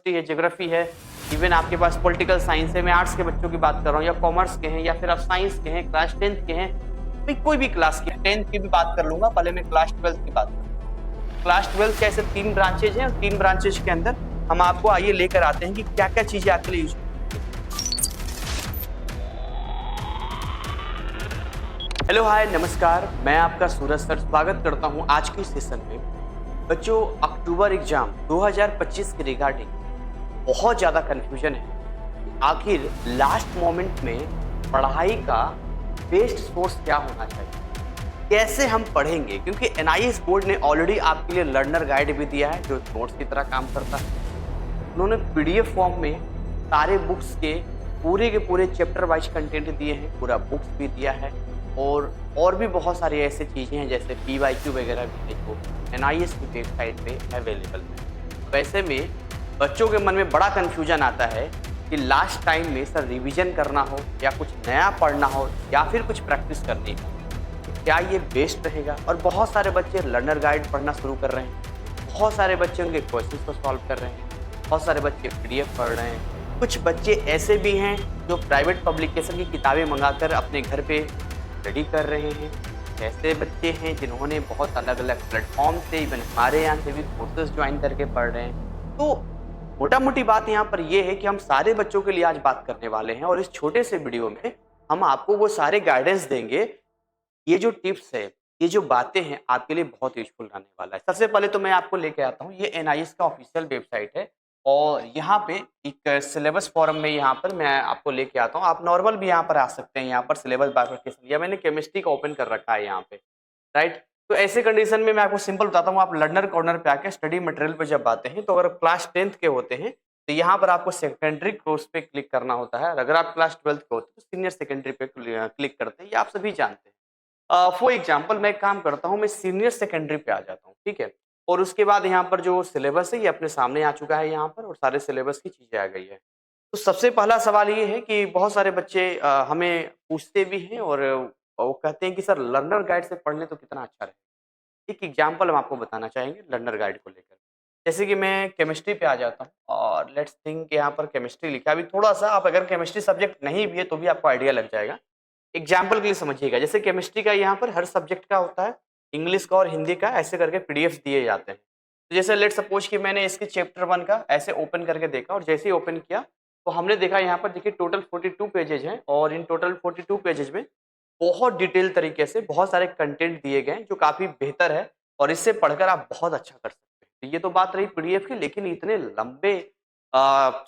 History है, geography है, even आपके पास पॉलिटिकल साइंस है, मैं आर्ट्स के बच्चों की बात कर रहा हूँ या कॉमर्स के हैं या फिर आप साइंस के हैं, क्लास 10th के हैं, भाई कोई भी क्लास के, 10th की भी बात कर लूंगा, पहले मैं क्लास 12th की बात करूँ। क्लास 12th के ऐसे 3 ब्रांचेज हैं और 3 ब्रांचेज के अंदर हम आपको आइए लेकर आते हैं कि क्या-क्या चीजें आपके लिए यूज। हेलो हाय नमस्कार, मैं आपका सूरज सर स्वागत करता हूं आज के सेशन में। बच्चों, अक्टूबर एग्जाम 2025 के रिगार्डिंग बहुत ज़्यादा कन्फ्यूजन है। आखिर लास्ट मोमेंट में पढ़ाई का बेस्ट सोर्स क्या होना चाहिए, कैसे हम पढ़ेंगे, क्योंकि एनआईएस बोर्ड ने ऑलरेडी आपके लिए लर्नर गाइड भी दिया है जो नोट्स की तरह काम करता है। उन्होंने पीडीएफ फॉर्म में सारे बुक्स के पूरे चैप्टर वाइज कंटेंट दिए हैं, पूरा बुक्स भी दिया है और भी बहुत सारी ऐसी चीज़ें हैं जैसे पीवाईक्यू वगैरह भी है जो एनआईएस की वेबसाइट पे अवेलेबल है। वैसे में बच्चों के मन में बड़ा कन्फ्यूजन आता है कि लास्ट टाइम में सर रिवीजन करना हो या कुछ नया पढ़ना हो या फिर कुछ प्रैक्टिस करनी हो, तो क्या ये बेस्ट रहेगा। और बहुत सारे बच्चे लर्नर गाइड पढ़ना शुरू कर रहे हैं, बहुत सारे बच्चे उनके क्वेश्चंस को सॉल्व कर रहे हैं, बहुत सारे बच्चे पीडीएफ पढ़ रहे हैं, कुछ बच्चे ऐसे भी हैं जो प्राइवेट पब्लिकेशन की किताबें मंगाकर अपने घर पे स्टडी कर रहे हैं। ऐसे बच्चे हैं जिन्होंने बहुत अलग अलग प्लेटफॉर्म से, इवन हमारे यहाँ से भी कोर्सेज ज्वाइन करके पढ़ रहे हैं। तो मोटा मोटी बात यहाँ पर यह है कि हम सारे बच्चों के लिए आज बात करने वाले हैं और इस छोटे से वीडियो में हम आपको वो सारे गाइडेंस देंगे। ये जो टिप्स है, ये जो बातें हैं, आपके लिए बहुत यूजफुल रहने वाला है। सबसे पहले तो मैं आपको लेके आता हूँ, ये एनआईएस का ऑफिशियल वेबसाइट है और यहाँ पे एक सिलेबस फॉरम में यहाँ पर मैं आपको लेके आता हूँ। आप नॉर्मल भी यहाँ पर आ सकते हैं, यहाँ पर सिलेबस बाइफरकेशन, या मैंने केमिस्ट्री का ओपन कर रखा है यहाँ पे, राइट। तो ऐसे कंडीशन में मैं आपको सिंपल बताता हूँ, आप लर्नर कॉर्नर पे आके स्टडी मटेरियल पे जब आते हैं तो अगर क्लास 10th के होते हैं तो यहाँ पर आपको सेकेंडरी कोर्स पे क्लिक करना होता है। अगर आप क्लास 12th के होते हैं तो सीनियर सेकेंडरी पे क्लिक करते हैं, ये आप सभी जानते हैं। फॉर एग्जाम्पल मैं एक काम करता हूँ, मैं सीनियर सेकेंडरी पे आ जाता हूँ, ठीक है। और उसके बाद यहाँ पर जो सिलेबस है ये अपने सामने आ चुका है यहाँ पर और सारे सिलेबस की चीजें आ गई है। तो सबसे पहला सवाल ये है कि बहुत सारे बच्चे हमें पूछते भी हैं और वो कहते हैं कि सर लर्नर गाइड से पढ़ लें तो कितना अच्छा रहे। एक एग्जाम्पल हम आपको बताना चाहेंगे लर्नर गाइड को लेकर। जैसे कि मैं केमिस्ट्री पे आ जाता हूँ और लेट्स थिंक यहाँ पर केमिस्ट्री लिखा है। अभी थोड़ा सा आप अगर केमिस्ट्री सब्जेक्ट नहीं भी है तो भी आपको आइडिया लग जाएगा। एग्जाम्पल के लिए समझिएगा, जैसे केमिस्ट्री का यहाँ पर हर सब्जेक्ट का होता है, इंग्लिश का और हिंदी का ऐसे करके पीडीएफ दिए जाते हैं। तो जैसे लेट सपोज कि मैंने इसके चैप्टर 1 का ऐसे ओपन करके देखा और जैसे ही ओपन किया तो हमने देखा यहाँ पर देखिए टोटल 42 पेजेज हैं और इन टोटल 42 पेजेज में बहुत डिटेल तरीके से बहुत सारे कंटेंट दिए गए हैं जो काफ़ी बेहतर है और इससे पढ़कर आप बहुत अच्छा कर सकते हैं। तो ये तो बात रही पीडीएफ की, लेकिन इतने लंबे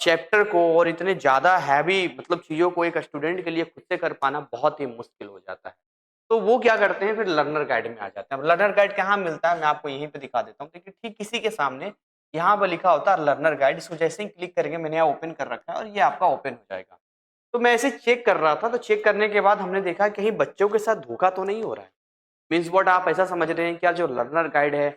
चैप्टर को और इतने ज़्यादा हैवी मतलब चीज़ों को एक स्टूडेंट के लिए खुद से कर पाना बहुत ही मुश्किल हो जाता है। तो वो क्या करते हैं, फिर लर्नर गाइड में आ जाते हैं। अब लर्नर गाइड कहाँ मिलता है, मैं आपको यहीं पे दिखा देता हूँ। देखिए ठीक किसी के सामने यहाँ पर लिखा होता है लर्नर गाइड, इसको जैसे ही क्लिक करेंगे, मैंने यहाँ ओपन कर रखा है और ये आपका ओपन हो जाएगा। तो मैं ऐसे चेक कर रहा था, तो चेक करने के बाद हमने देखा कहीं बच्चों के साथ धोखा तो नहीं हो रहा है। मीन्स व्हाट, आप ऐसा समझ रहे हैं कि यार जो लर्नर गाइड है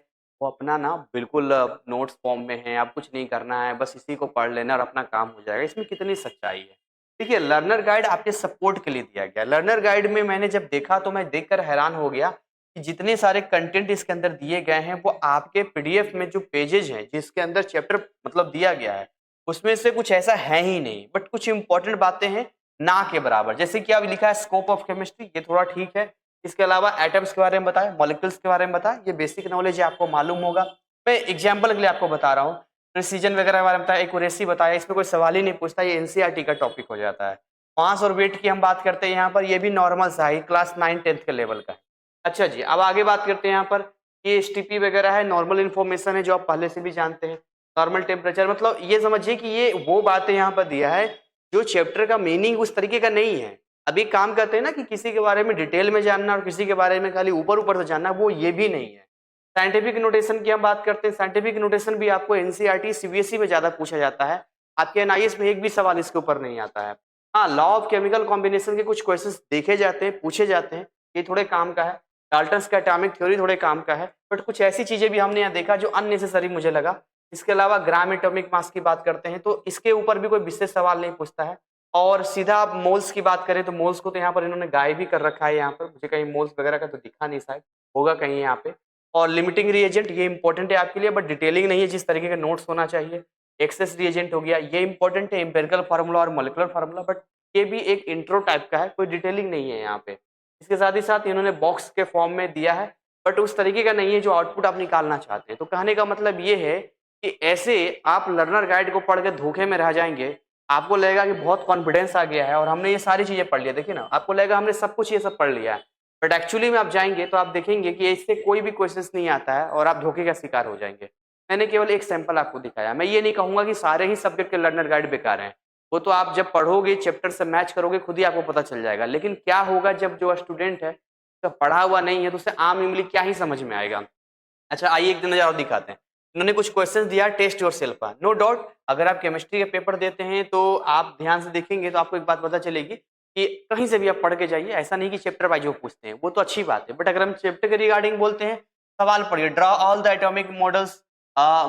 वो अपना ना बिल्कुल नोट्स फॉर्म में है, आप कुछ नहीं करना है, बस इसी को पढ़ लेना और अपना काम हो जाएगा। इसमें कितनी सच्चाई है? देखिए लर्नर गाइड आपके सपोर्ट के लिए दिया गया है। लर्नर गाइड में मैंने जब देखा तो मैं देखकर हैरान हो गया कि जितने सारे कंटेंट इसके अंदर दिए गए हैं वो आपके पीडीएफ में जो पेजेज हैं जिसके अंदर चैप्टर मतलब दिया गया है उसमें से कुछ ऐसा है ही नहीं, बट कुछ इंपॉर्टेंट बातें हैं ना के बराबर। जैसे कि अब लिखा है स्कोप ऑफ केमिस्ट्री, ये थोड़ा ठीक है। इसके अलावा एटम्स के बारे में बताया, मॉलिक्यूल्स के बारे में बताया, ये बेसिक नॉलेज है, आपको मालूम होगा। मैं एग्जाम्पल के लिए आपको बता रहा हूँ, प्रिसीजन वगैरह के बारे में बताया, एक्यूरेसी बताया, इसमें कोई सवाल ही नहीं पूछता, ये एनसीईआरटी का टॉपिक हो जाता है। मास और वेट की हम बात करते हैं यहाँ पर, ये भी नॉर्मल सा है, क्लास 9-10 के लेवल का है। अच्छा जी, अब आगे बात करते हैं यहाँ पर, ये एसटीपी वगैरह है, नॉर्मल इन्फॉर्मेशन है जो आप पहले से भी जानते हैं। नॉर्मल टेम्परेचर, मतलब ये समझिए कि ये वो बातें यहाँ पर दिया है जो चैप्टर का मीनिंग उस तरीके का नहीं है। अभी काम करते हैं ना कि किसी के बारे में डिटेल में जानना और किसी के बारे में खाली ऊपर ऊपर से जानना, वो ये भी नहीं है। साइंटिफिक नोटेशन की हम बात करते हैं, साइंटिफिक नोटेशन भी आपको एनसीईआरटी सीबीएसई में ज्यादा पूछा जाता है, आपके एनआईएस में एक भी सवाल इसके ऊपर नहीं आता है। हाँ, लॉ ऑफ केमिकल कॉम्बिनेशन के कुछ क्वेश्चंस देखे जाते हैं, पूछे जाते हैं, ये थोड़े काम का है। डाल्टन्स का एटॉमिक थ्योरी थोड़े काम का है, बट कुछ ऐसी चीजें भी हमने यहाँ देखा जो अननेसेसरी मुझे लगा। इसके अलावा ग्राम एटॉमिक मास की बात करते हैं तो इसके ऊपर भी कोई विशेष सवाल नहीं पूछता है। और सीधा आप मोल्स की बात करें तो मोल्स को तो यहाँ पर इन्होंने गायब भी कर रखा है। यहाँ पर मुझे कहीं मोल्स वगैरह का तो दिखा नहीं, शायद होगा कहीं यहाँ पे। और लिमिटिंग रिएजेंट, ये इंपॉर्टेंट है आपके लिए, बट डिटेलिंग नहीं है जिस तरीके का नोट्स होना चाहिए। एक्सेस रिएजेंट हो गया, ये इंपॉर्टेंट है, एम्पिरिकल फार्मूला और मॉलिक्यूलर फार्मूला, बट ये भी एक इंट्रो टाइप का है, कोई डिटेलिंग नहीं है यहाँ पे। इसके साथ ही साथ इन्होंने बॉक्स के फॉर्म में दिया है, बट उस तरीके का नहीं है जो आउटपुट आप निकालना चाहते हैं। तो कहने का मतलब ये है कि ऐसे आप लर्नर गाइड को पढ़ के धोखे में रह जाएंगे, आपको लगेगा कि बहुत कॉन्फिडेंस आ गया है और हमने ये सारी चीजें पढ़ लिया। देखिए ना, आपको लगेगा हमने सब कुछ ये सब पढ़ लिया है, बट एक्चुअली में आप जाएंगे तो आप देखेंगे कि इससे कोई भी क्वेश्चन नहीं आता है और आप धोखे का शिकार हो जाएंगे। मैंने केवल एक सैंपल आपको दिखाया। मैं ये नहीं कहूंगा कि सारे ही सब्जेक्ट के लर्नर गाइड बेकार हैं, वो तो आप जब पढ़ोगे, चैप्टर से मैच करोगे, खुद ही आपको पता चल जाएगा। लेकिन क्या होगा जब जो स्टूडेंट है, तो पढ़ा हुआ नहीं है, तो उसे आम इमली क्या ही समझ में आएगा। अच्छा, आइए एक नजर और दिखाते हैं। इन्होंने कुछ क्वेश्चंस दिया, टेस्ट योरसेल्फ का। नो डाउट अगर आप केमिस्ट्री के पेपर देते हैं तो आप ध्यान से देखेंगे तो आपको एक बात पता चलेगी कि कहीं से भी आप पढ़ के जाइए, ऐसा नहीं कि चैप्टर वाइज वो पूछते हैं, वो तो अच्छी बात है। बट अगर हम चैप्टर के रिगार्डिंग बोलते हैं, सवाल पढ़िए, draw all the atomic models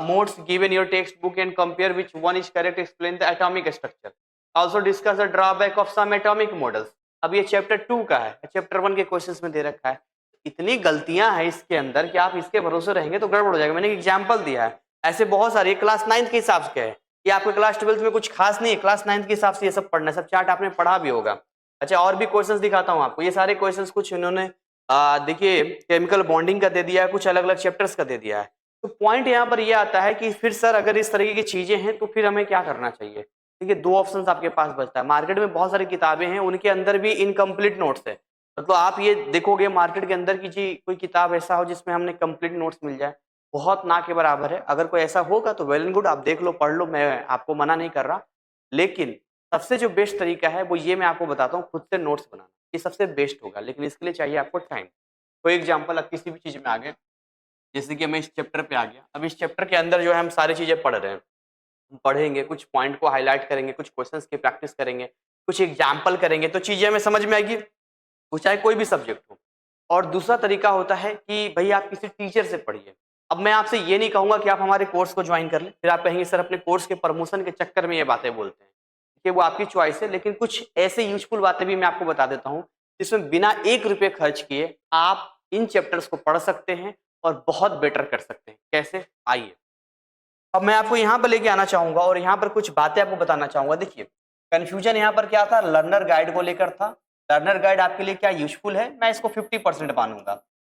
modes given your text book and compare which one is correct, explain the atomic structure, also discuss the drawback of some atomic models. अब ये chapter 2 का है, chapter 1 के questions में दे रखा है। इतनी गलतियां हैं इसके अंदर कि आप इसके भरोसे रहेंगे तो गड़बड़ हो जाएगा। मैंने एक एग्जाम्पल दिया है, ऐसे बहुत सारे क्लास 9th के हिसाब से है, ये आपके क्लास 12th में कुछ खास नहीं है, क्लास 9th के हिसाब से ये सब पढ़ना है, सब चार्ट आपने पढ़ा भी होगा। अच्छा, और भी क्वेश्चंस दिखाता हूँ आपको। ये सारे क्वेश्चंस कुछ इन्होंने देखिए केमिकल बॉन्डिंग का दे दिया है, कुछ अलग अलग चैप्टर्स का दे दिया है। तो पॉइंट यहाँ पर ये आता है कि फिर सर अगर इस तरीके की चीजें हैं तो फिर हमें क्या करना चाहिए। देखिए, दो ऑप्शंस आपके पास बचता है। मार्केट में बहुत सारी किताबें हैं, उनके अंदर भी इनकम्प्लीट नोट्स है। मतलब आप ये देखोगे मार्केट के अंदर की जी कोई किताब ऐसा हो जिसमें हमने कंप्लीट नोट्स मिल जाए, बहुत ना के बराबर है। अगर कोई ऐसा होगा तो वेल एंड गुड, आप देख लो, पढ़ लो, मैं आपको मना नहीं कर रहा। लेकिन सबसे जो बेस्ट तरीका है वो ये मैं आपको बताता हूँ, खुद से नोट्स बनाना, ये सबसे बेस्ट होगा। लेकिन इसके लिए चाहिए आपको टाइम। फॉर एग्जाम्पल, आप किसी भी चीज में आ गए, जैसे कि मैं इस चैप्टर पे आ गया, अब इस चैप्टर के अंदर जो है हम सारी चीजें पढ़ रहे हैं, हम पढ़ेंगे, कुछ पॉइंट को हाईलाइट करेंगे, कुछ क्वेश्चंस की प्रैक्टिस करेंगे, कुछ एग्जाम्पल करेंगे, तो चीजें हमें समझ में आएगी, वो चाहे कोई भी सब्जेक्ट हो। और दूसरा तरीका होता है कि भई आप किसी टीचर से पढ़िए। अब मैं आपसे ये नहीं कहूँगा कि आप हमारे कोर्स को जॉइन कर लें, फिर आप कहेंगे सर अपने कोर्स के प्रमोशन के चक्कर में ये बातें बोलते हैं। देखिए, वो आपकी चॉइस है, लेकिन कुछ ऐसे यूज़फुल बातें भी मैं आपको बता देता हूँ, जिसमें बिना ₹1 खर्च किए आप इन चैप्टर्स को पढ़ सकते हैं और बहुत बेटर कर सकते हैं। कैसे? आइए। अब मैं आपको यहाँ पर लेके आना चाहूँगा और यहाँ पर कुछ बातें आपको बताना चाहूँगा। देखिए, कन्फ्यूजन यहाँ पर क्या था? लर्नर गाइड को लेकर था। लर्नर गाइड आपके लिए क्या यूज़फुल है? मैं इसको 50% मानूँगा,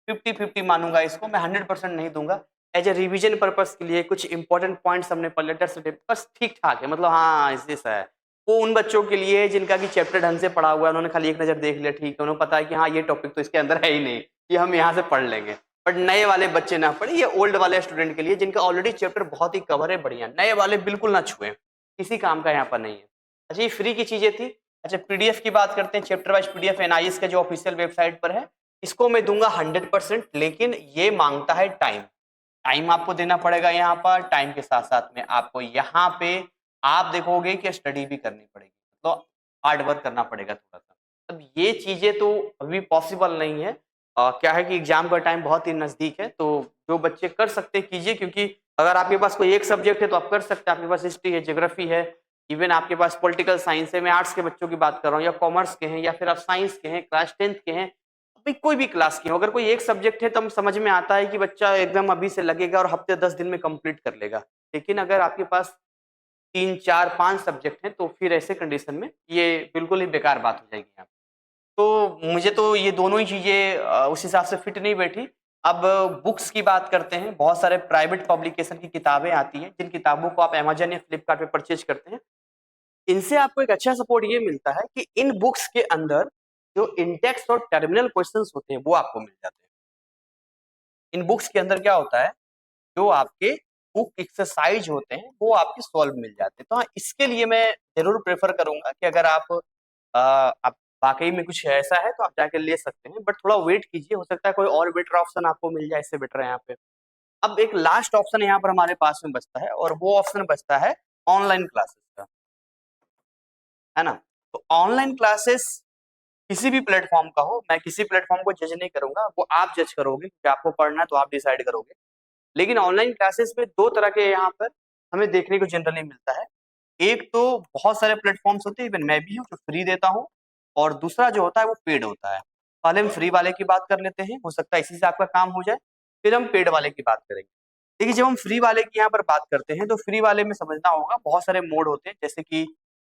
50-50 मानूँगा इसको, मैं 100% नहीं दूँगा। एज़ अ रिवीजन पर्पज़ के लिए कुछ इंपॉर्टेंट पॉइंट्स हमने पढ़ लेटर से बस ठीक-ठाक है, मतलब हाँ, ऐसा है। वो उन बच्चों के लिए जिनका कि चैप्टर ढंग से पढ़ा हुआ है, उन्होंने खाली एक नज़र देख लिया, ठीक है, उन्हें पता है कि हाँ, ये टॉपिक तो इसके अंदर है ही नहीं, ये हम यहाँ से पढ़ लेंगे। बट नए वाले बच्चे ना पढ़े, ये ओल्ड वाले स्टूडेंट के लिए जिनका ऑलरेडी चैप्टर बहुत ही कवर है, बढ़िया। नए वाले बिल्कुल ना छुएं, किसी काम का यहाँ पर नहीं है। अच्छा, ये फ्री की चीजें थी। अच्छा, पीडीएफ की बात करते हैं, चैप्टर वाइज पीडीएफ एनआईएस का जो ऑफिशियल वेबसाइट पर है, इसको मैं दूंगा 100%, लेकिन ये मांगता है टाइम। टाइम आपको देना पड़ेगा यहाँ पर। टाइम के साथ साथ में आपको यहाँ पे आप देखोगे कि स्टडी भी करनी पड़ेगी, तो हार्ड वर्क करना पड़ेगा थोड़ा सा। अब ये चीजें तो अभी पॉसिबल नहीं है। क्या है कि एग्जाम का टाइम बहुत ही नजदीक है, तो जो बच्चे कर सकते हैं कीजिए, क्योंकि अगर आपके पास कोई एक सब्जेक्ट है तो आप कर सकते हैं। आपके पास हिस्ट्री है, ज्योग्राफी है, इवन आपके पास पॉलिटिकल साइंस है, मैं आर्ट्स के बच्चों की बात कर रहा हूँ, या कॉमर्स के हैं, या फिर आप साइंस के हैं, क्लास 10th के हैं, अभी कोई भी क्लास के हो, अगर कोई एक सब्जेक्ट है तो हम समझ में आता है कि बच्चा एकदम अभी से लगेगा और हफ्ते 10 दिन में कंप्लीट कर लेगा। लेकिन अगर आपके पास 3, 4, 5 सब्जेक्ट हैं तो फिर ऐसे कंडीशन में ये बिल्कुल ही बेकार बात हो जाएगी यहाँ पे। तो मुझे तो ये दोनों ही चीज़ें उस हिसाब से फिट नहीं बैठी। अब बुक्स की बात करते हैं, बहुत सारे प्राइवेट पब्लिकेशन की किताबें आती हैं, जिन किताबों को आप अमेज़न या फ्लिपकार्ट पे परचेज़ करते हैं। इनसे आपको एक अच्छा सपोर्ट ये मिलता है कि इन बुक्स के अंदर जो इंडेक्स और टर्मिनल क्वेश्चंस होते हैं, वो आपको मिल जाते हैं। इन बुक्स के अंदर क्या होता है, जो आपके बुक एक्सरसाइज होते हैं, वो आपके सॉल्व मिल जाते हैं। तो हाँ, इसके लिए मैं ज़रूर प्रेफ़र करूँगा कि अगर आप वाक़ई में कुछ ऐसा है तो आप जाके ले सकते हैं, बट थोड़ा वेट कीजिए, हो सकता है कोई और बेटर ऑप्शन आपको मिल जाए, इससे बेटर है यहाँ पे। अब एक लास्ट ऑप्शन यहाँ पर हमारे पास में बचता है और वो ऑप्शन बचता है ऑनलाइन क्लासेस का, है ना? तो ऑनलाइन क्लासेस किसी भी प्लेटफ़ॉर्म का हो, मैं किसी प्लेटफ़ॉर्म को जज नहीं करूँगा, वो आप जज करोगे कि आपको पढ़ना है तो आप डिसाइड करोगे। लेकिन ऑनलाइन क्लासेस में 2 तरह के यहाँ पर हमें देखने को जनरली मिलता है। एक तो बहुत सारे प्लेटफ़ॉर्म्स होते हैं, इवन मैं भी हूँ जो फ्री देता हूँ, और दूसरा जो होता है वो पेड होता है। पहले हम फ्री वाले की बात कर लेते हैं, हो सकता है इसी से आपका काम हो जाए, फिर हम पेड वाले की बात करेंगे। देखिए जब हम फ्री वाले की यहाँ पर बात करते हैं तो फ्री वाले में समझना होगा बहुत सारे मोड होते हैं, जैसे कि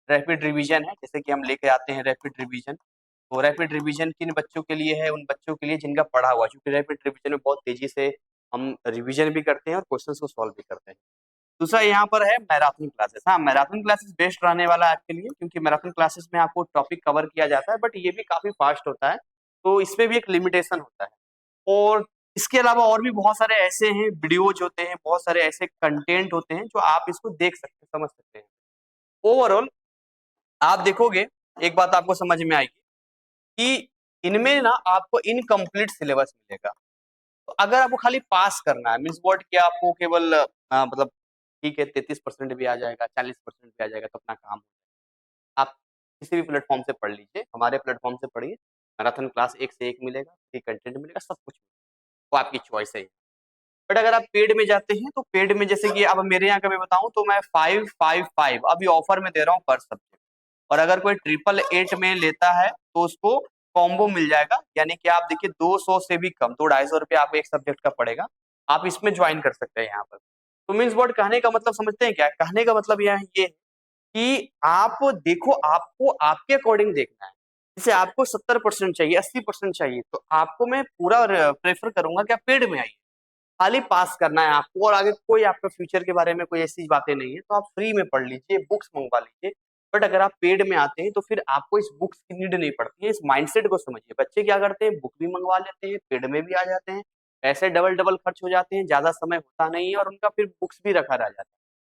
रैपिड रिवीजन है, जैसे कि हम लेके आते हैं रैपिड रिवीजन। तो रैपिड रिवीजन किन बच्चों के लिए है? उन बच्चों के लिए जिनका पढ़ा हुआ, क्योंकि रैपिड रिवीजन में बहुत तेजी से हम रिवीजन भी करते हैं और क्वेश्चंस को सॉल्व भी करते हैं। दूसरा यहाँ पर है मैराथन क्लासेस। हाँ, मैराथन क्लासेस बेस्ट रहने वाला है आपके लिए, क्योंकि मैराथन क्लासेस में आपको टॉपिक कवर किया जाता है, बट ये भी काफी फास्ट होता है, तो इसमें भी एक लिमिटेशन होता है। और इसके अलावा और भी बहुत सारे ऐसे हैं वीडियोज होते हैं, बहुत सारे ऐसे कंटेंट होते हैं जो आप इसको देख सकते हैं, समझ सकते हैं। ओवरऑल आप देखोगे, एक बात आपको समझ में आएगी कि इनमें ना आपको इनकम्प्लीट सिलेबस मिलेगा। तो अगर आपको खाली पास करना है, मीन्स वर्ड क्या आपको केवल मतलब ठीक है 33% भी आ जाएगा, 40% भी आ जाएगा तो अपना काम। आप किसी भी प्लेटफॉर्म से पढ़ लीजिए, हमारे प्लेटफॉर्म से पढ़िए, मैराथन क्लास एक से एक मिलेगा, फ्री कंटेंट मिलेगा, सब कुछ, वो आपकी चॉइस है। बट अगर आप पेड में जाते हैं तो पेड में जैसे कि अब मेरे यहाँ का मैं बताऊं तो मैं 555 अभी ऑफर में दे रहा हूँ पर सब्जेक्ट। और अगर कोई 888 में लेता है तो उसको कॉम्बो मिल जाएगा, यानी कि आप देखिए 200 से भी कम, 200-250 आपको एक सब्जेक्ट का पड़ेगा, आप इसमें ज्वाइन कर सकते हैं यहाँ पर। तो मीन्स वर्ड कहने का मतलब समझते हैं क्या? कहने का मतलब यह ये है कि आप देखो, आपको आपके अकॉर्डिंग देखना है। जैसे आपको 70% चाहिए, 80% चाहिए, तो आपको मैं पूरा प्रेफर करूंगा कि आप पेड में आइए, खाली पास करना है आपको, और आगे कोई आपका फ्यूचर के बारे में कोई ऐसी बातें नहीं है, तो आप फ्री में पढ़ लीजिए, बुक्स मंगवा लीजिए। बट अगर आप पेड में आते हैं तो फिर आपको इस बुक्स की नीड नहीं पड़ती है। इस माइंडसेट को समझिए। बच्चे क्या करते हैं, बुक भी मंगवा लेते हैं, पेड में भी आ जाते हैं, पैसे डबल डबल खर्च हो जाते हैं, ज्यादा समय होता नहीं है, और उनका फिर बुक्स भी रखा रह जाता है,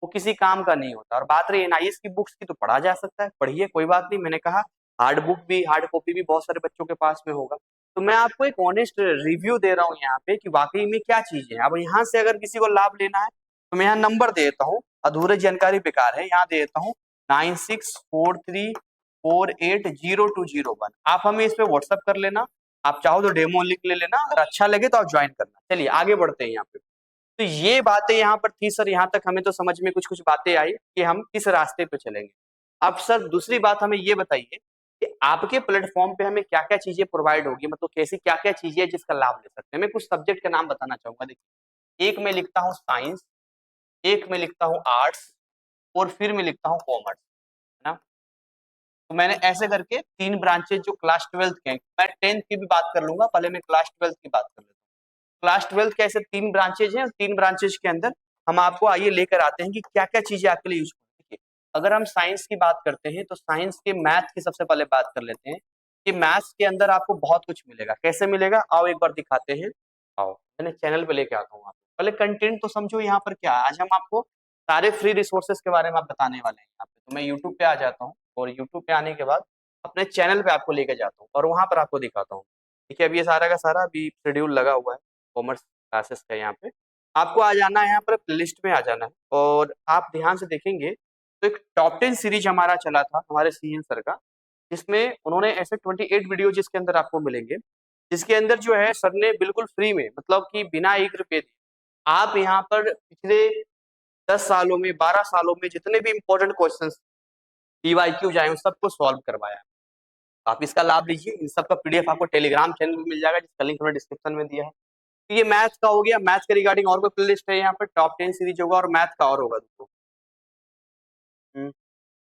वो किसी काम का नहीं होता। और बात रही एनआईएस की बुक्स की, तो पढ़ा जा सकता है, पढ़िए, कोई बात नहीं। मैंने कहा हार्ड बुक भी, हार्ड कॉपी भी बहुत सारे बच्चों के पास में होगा। तो मैं आपको एक ऑनेस्ट रिव्यू दे रहा हूँ यहाँ पे कि वाकई में क्या चीजें हैं। अब यहाँ से अगर किसी को लाभ लेना है तो मैं यहाँ नंबर दे देता हूँ, अधूरी जानकारी बेकार है, यहाँ दे देता हूँ 9643480201। आप हमें इस पे व्हाट्सअप कर लेना, आप चाहो तो डेमो लिख ले लेना, अगर अच्छा लगे तो आप ज्वाइन करना। चलिए आगे बढ़ते हैं यहाँ पे। तो ये बातें यहाँ पर थी सर, यहाँ तक हमें तो समझ में कुछ कुछ बातें आई कि हम किस रास्ते पे चलेंगे। अब सर दूसरी बात हमें ये बताइए कि आपके प्लेटफॉर्म पे हमें क्या क्या चीजें प्रोवाइड होगी, मतलब कैसी क्या क्या चीजें हैं जिसका लाभ ले सकते हैं। मैं कुछ सब्जेक्ट के नाम बताना चाहूंगा। देखिए, एक में लिखता हूँ साइंस, एक में लिखता हूँ आर्ट्स, और फिर मैं लिखता हूँ कॉमर्स, है ना। तो मैंने ऐसे करके तीन ब्रांचेज जो क्लास 12th के हैं, मैं 10th की भी बात कर लूंगा, पहले मैं क्लास 12th की बात कर लेता हूँ। क्लास 12th के ऐसे तीन ब्रांचेज हैं, और तीन ब्रांचेज के अंदर हम आपको आइए लेकर आते हैं कि क्या क्या चीजें आपके लिए यूजफुल है। अगर हम साइंस की बात करते हैं तो साइंस के मैथ की सबसे पहले बात कर लेते हैं कि मैथ्स के अंदर आपको बहुत कुछ मिलेगा। कैसे मिलेगा, आओ एक बार दिखाते हैं। आओ मैंने चैनल पे लेके आता हूँ आपको, पहले कंटेंट तो समझो यहाँ पर क्या है। आज हम आपको सारे फ्री रिसोर्सेज के बारे में आप बताने वाले हैं यहाँ पे। तो मैं यूट्यूब पे आ जाता हूँ, और यूट्यूब पे आने के बाद अपने चैनल पे आपको लेके जाता हूँ, और वहां पर आपको दिखाता हूँ। ठीक है, अब ये सारा का सारा अभी शेड्यूल लगा हुआ है कॉमर्स क्लासेस का। यहाँ पे आपको आ जाना है, यहाँ पर प्लेलिस्ट में आ जाना है, और आप ध्यान से देखेंगे तो एक टॉप 10 सीरीज हमारा चला था हमारे सीएन सर का, जिसमें उन्होंने ऐसे 28 वीडियो जिसके अंदर आपको मिलेंगे, जिसके अंदर जो है सर ने बिल्कुल फ्री में, मतलब कि बिना 1 रुपए दिए, आप यहाँ पर पिछले 10 सालों में, 12 सालों में जितने भी इंपॉर्टेंट क्वेश्चन पीवाईक्यू जाए उन सबको सॉल्व करवाया। आप इसका लाभ लीजिए। इन सब का पीडीएफ आपको टेलीग्राम चैनल में मिल जाएगा, जिसका लिंक मैंने डिस्क्रिप्शन में दिया है। तो ये मैथ्स का हो गया। मैथ्स के रिगार्डिंग और कोई प्लेलिस्ट है यहाँ पर, टॉप 10 सीरीज होगा, और मैथ का और होगा दोस्तों।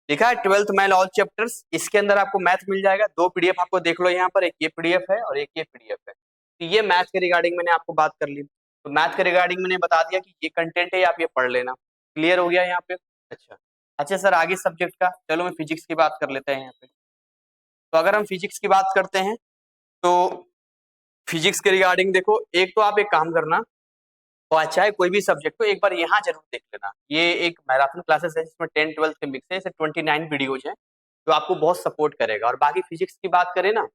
लिखा है 12th मैथ ऑल चैप्टर्स, इसके अंदर आपको मैथ मिल जाएगा। दो पीडीएफ आपको देख लो यहाँ पर, एक ये पीडीएफ है और एक ये पीडीएफ है। तो ये मैथ के रिगार्डिंग मैंने आपको बात कर ली। तो मैथ के रिगार्डिंग मैंने बता दिया कि ये कंटेंट है, आप ये पढ़ लेना। क्लियर हो गया यहाँ पे? अच्छा अच्छा सर, आगे सब्जेक्ट का चलो मैं फिजिक्स की बात कर लेते हैं यहाँ पे। तो अगर हम फिजिक्स की बात करते हैं तो फिजिक्स के रिगार्डिंग देखो, एक तो आप एक काम करना, तो अच्छा है कोई भी सब्जेक्ट को एक बार यहाँ जरूर देख लेना। ये एक मैराथन क्लासेस है जिसमें 10-12 के मिक्स है, इसे 29 वीडियोज हैं जो आपको बहुत सपोर्ट करेगा। और बाकी फिजिक्स की बात करें ना,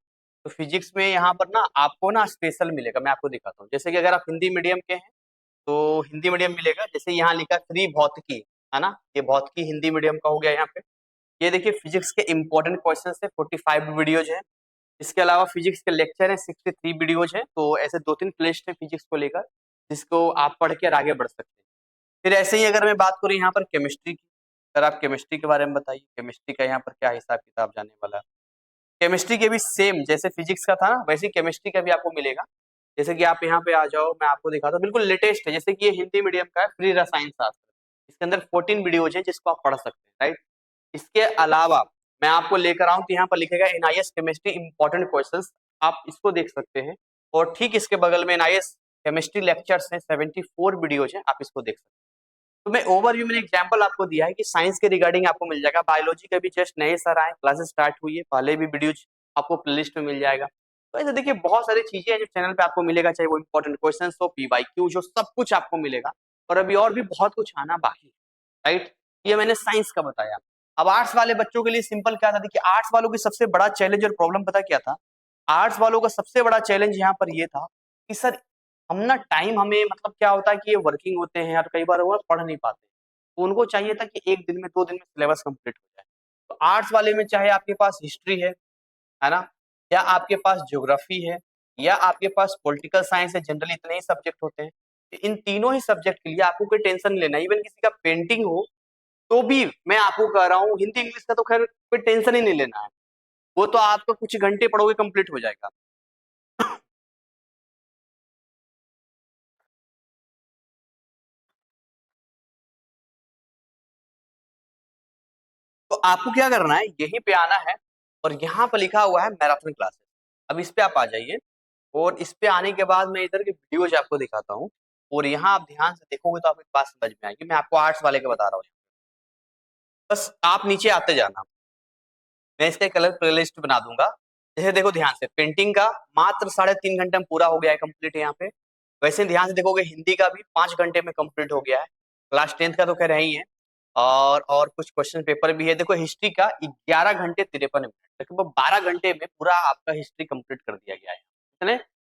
तो फिजिक्स में यहाँ पर ना आपको ना स्पेशल मिलेगा। मैं आपको दिखाता हूँ, जैसे कि अगर आप हिंदी मीडियम के हैं तो हिंदी मीडियम मिलेगा। जैसे यहाँ लिखा फ्री भौतिकी, है ना, ये भौतिकी हिंदी मीडियम का हो गया यहाँ पे। ये देखिए फिजिक्स के इंपॉर्टेंट क्वेश्चन है, 45 वीडियोज है। इसके अलावा फिजिक्स के लेक्चर है, 63 वीडियोज है। तो ऐसे दो तीन प्लेलिस्ट है फिजिक्स को लेकर, जिसको आप पढ़ के आगे बढ़ सकते हैं। फिर ऐसे ही अगर मैं बात करूँ यहाँ पर केमिस्ट्री की, सर आप केमिस्ट्री के बारे में बताइए, केमिस्ट्री का यहाँ पर क्या हिसाब किताब जाने वाला है। केमिस्ट्री के भी सेम जैसे फिजिक्स का था ना, वैसे ही केमिस्ट्री का भी आपको मिलेगा। जैसे कि आप यहाँ पे आ जाओ, मैं आपको दिखाता हूँ, बिल्कुल लेटेस्ट है। जैसे कि ये हिंदी मीडियम का है, फ्री रसायन शास्त्र, इसके अंदर 14 वीडियोज हैं जिसको आप पढ़ सकते हैं, राइट। इसके अलावा मैं आपको लेकर आऊँ तो यहाँ पर लिखेगा एनआईएस केमिस्ट्री इंपॉर्टेंट क्वेश्चंस, आप इसको देख सकते हैं। और ठीक इसके बगल में एनआईएस केमिस्ट्री लेक्चर्स हैं, 74 वीडियोज हैं, आप इसको देख सकते हैं। तो मैं ओवरव्यू में एग्जांपल आपको दिया है कि साइंस के रिगार्डिंग आपको मिल जाएगा। बायोलॉजी के भी जस्ट नए सर आए, क्लासेस स्टार्ट हुई है, पहले भी वीडियोज आपको प्लेलिस्ट में मिल जाएगा। तो ऐसे देखिए बहुत सारी चीजें हैं जो चैनल पे आपको मिलेगा, चाहे वो इंपॉर्टेंट क्वेश्चन हो, पीवाईक्यू, जो सब कुछ आपको मिलेगा। और अभी और भी बहुत कुछ आना बाकी है, राइट। ये मैंने साइंस का बताया। अब आर्ट्स वाले बच्चों के लिए सिंपल क्या था, देखिए आर्ट्स वालों की सबसे बड़ा चैलेंज और प्रॉब्लम पता क्या था। आर्ट्स वालों का सबसे बड़ा चैलेंज यहाँ पर ये था कि सर हम ना टाइम, हमें मतलब क्या होता है कि ये वर्किंग होते हैं और कई बार वो पढ़ नहीं पाते, तो उनको चाहिए था कि एक दिन में 2 दिन में सिलेबस कंप्लीट हो जाए। तो आर्ट्स वाले में चाहे आपके पास हिस्ट्री है ना, या आपके पास ज्योग्राफी है, या आपके पास पॉलिटिकल साइंस है, जनरली इतने ही सब्जेक्ट होते हैं। इन तीनों ही सब्जेक्ट के लिए आपको कोई टेंशन नहीं लेना। इवन किसी का पेंटिंग हो तो भी मैं आपको कह रहा हूँ, हिंदी इंग्लिश का तो खैर कोई टेंशन ही नहीं लेना है, वो तो आपको कुछ घंटे पढ़ोगे कंप्लीट हो जाएगा। तो आपको क्या करना है, यहीं पे आना है और यहाँ पर लिखा हुआ है मैराथन क्लासेस। अब इस पे आप आ जाइए और इस पे आने के बाद मैं इधर के वीडियोज आपको दिखाता हूँ, और यहाँ आप ध्यान से देखोगे तो आपको एक बात समझ में आएगी। मैं आपको आर्ट्स वाले का बता रहा हूँ, बस आप नीचे आते जाना, मैं इसका कलर प्लेलिस्ट बना दूंगा। जैसे देखो ध्यान से, पेंटिंग का मात्र 3.5 घंटे में पूरा हो गया है कंप्लीट यहाँ पे। वैसे ध्यान से देखोगे हिंदी का भी 5 घंटे में कंप्लीट हो गया है। क्लास 10th का तो खैर है ही है। और कुछ क्वेश्चन पेपर भी है। देखो हिस्ट्री का 11 घंटे 53 मिनट, देखो 12 घंटे में पूरा आपका हिस्ट्री कंप्लीट कर दिया गया है, कितने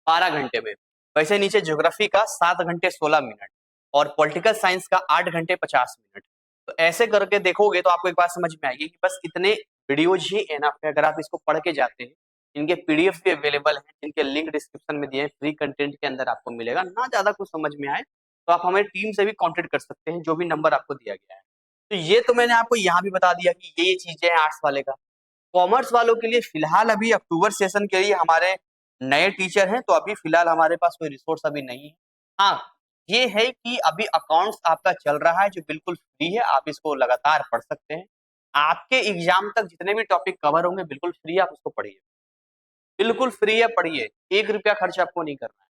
12 घंटे में। वैसे नीचे ज्योग्राफी का 7 घंटे 16 मिनट, और पॉलिटिकल साइंस का 8 घंटे 50 मिनट। तो ऐसे करके देखोगे तो आपको एक बात समझ में आएगी कि बस इतने वीडियोज ही एनफ है। अगर आप इसको पढ़ के जाते हैं, इनके पीडीएफ भी अवेलेबल हैं, जिनके लिंक डिस्क्रिप्शन में दिए हैं, फ्री कंटेंट के अंदर आपको मिलेगा। ना ज्यादा कुछ समझ में आए तो आप हमारी टीम से भी कांटेक्ट कर सकते हैं, जो भी नंबर आपको दिया गया है। तो ये तो मैंने आपको यहाँ भी बता दिया कि ये चीजें हैं आर्ट्स वाले का। कॉमर्स वालों के लिए फिलहाल अभी अक्टूबर सेशन के लिए हमारे नए टीचर हैं, तो अभी फिलहाल हमारे पास कोई रिसोर्स अभी नहीं है। हाँ, ये है कि अभी अकाउंट्स आपका चल रहा है जो बिल्कुल फ्री है, आप इसको लगातार पढ़ सकते हैं। आपके एग्जाम तक जितने भी टॉपिक कवर होंगे बिल्कुल फ्री है, आप उसको पढ़िए, बिल्कुल फ्री है, पढ़िए, 1 रुपया खर्च आपको नहीं करना है,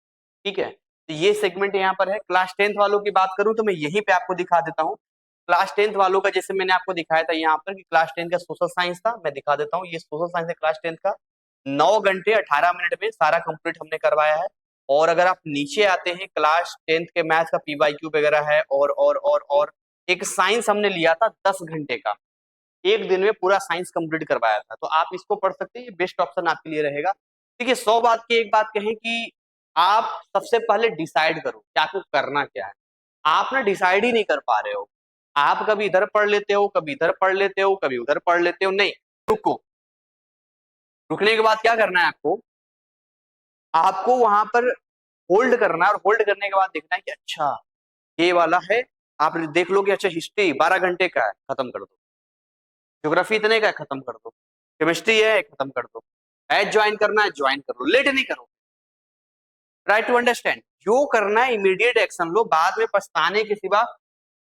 ठीक है। तो ये सेगमेंट यहाँ पर है। क्लास 10th वालों की बात करूं तो मैं यहीं पे आपको दिखा देता हूँ। क्लास 10th वालों का जैसे मैंने आपको दिखाया था यहाँ पर कि क्लास 10 का सोशल साइंस था, मैं दिखा देता हूँ। ये सोशल साइंस है क्लास 10 का, 9 घंटे 18 मिनट में सारा कंप्लीट हमने करवाया है। और अगर आप नीचे आते हैं, क्लास 10th के मैथ्स का पीवाईक्यू वगैरह है, और एक साइंस हमने लिया था 10 घंटे का, एक दिन में पूरा साइंस कंप्लीट करवाया था। तो आप इसको पढ़ सकते हैं, ये बेस्ट ऑप्शन आपके लिए रहेगा। देखिए 100 बात की एक बात कहें कि आप सबसे पहले डिसाइड करो कि आपको करना क्या है। आप ना डिसाइड ही नहीं कर पा रहे हो, आप कभी इधर पढ़ लेते हो, कभी इधर पढ़ लेते हो, कभी उधर पढ़ लेते हो। नहीं, रुको, रुकने के बाद क्या करना है आपको, आपको वहां पर होल्ड करना है, और होल्ड करने के बाद देखना है कि अच्छा ये वाला है। आप देख लो कि अच्छा हिस्ट्री 12 घंटे का है, खत्म कर दो। ज्योग्राफी इतने का है, खत्म कर दो। केमिस्ट्री है, खत्म कर दो। एच ज्वाइन करना है, ज्वाइन कर लो, लेट नहीं करो। ट्राई टू अंडरस्टैंड, जो करना है इमीडिएट एक्शन लो, बाद में पछताने के सिवा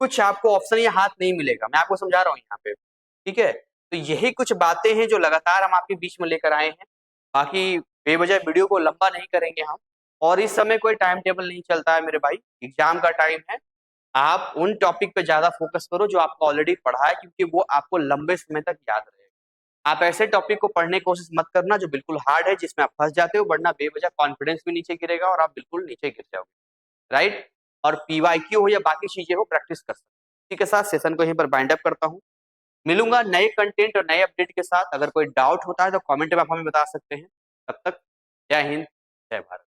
कुछ आपको ऑप्शन या हाथ नहीं मिलेगा। मैं आपको समझा रहा हूँ यहाँ पे, ठीक है। तो यही कुछ बातें हैं जो लगातार हम आपके बीच में लेकर आए हैं। बाकी बेवजह वीडियो को लंबा नहीं करेंगे हम, और इस समय कोई टाइम टेबल नहीं चलता है मेरे भाई, एग्जाम का टाइम है। आप उन टॉपिक पे ज्यादा फोकस करो जो आपको ऑलरेडी पढ़ा है, क्योंकि वो आपको लंबे समय तक याद रहेगा। आप ऐसे टॉपिक को पढ़ने की कोशिश मत करना जो बिल्कुल हार्ड है, जिसमें आप फंस जाते हो, वरना बेवजह कॉन्फिडेंस भी नीचे गिरेगा और आप बिल्कुल नीचे गिर जाओगे, राइट। और पीवाईक्यू हो या बाकी चीजें हो, प्रैक्टिस कर सकते हैं। इसी के साथ सेशन को यहीं पर बाइंड अप करता हूँ। मिलूंगा नए कंटेंट और नए अपडेट के साथ। अगर कोई डाउट होता है तो कमेंट में आप हमें बता सकते हैं। तब तक जय हिंद, जय भारत।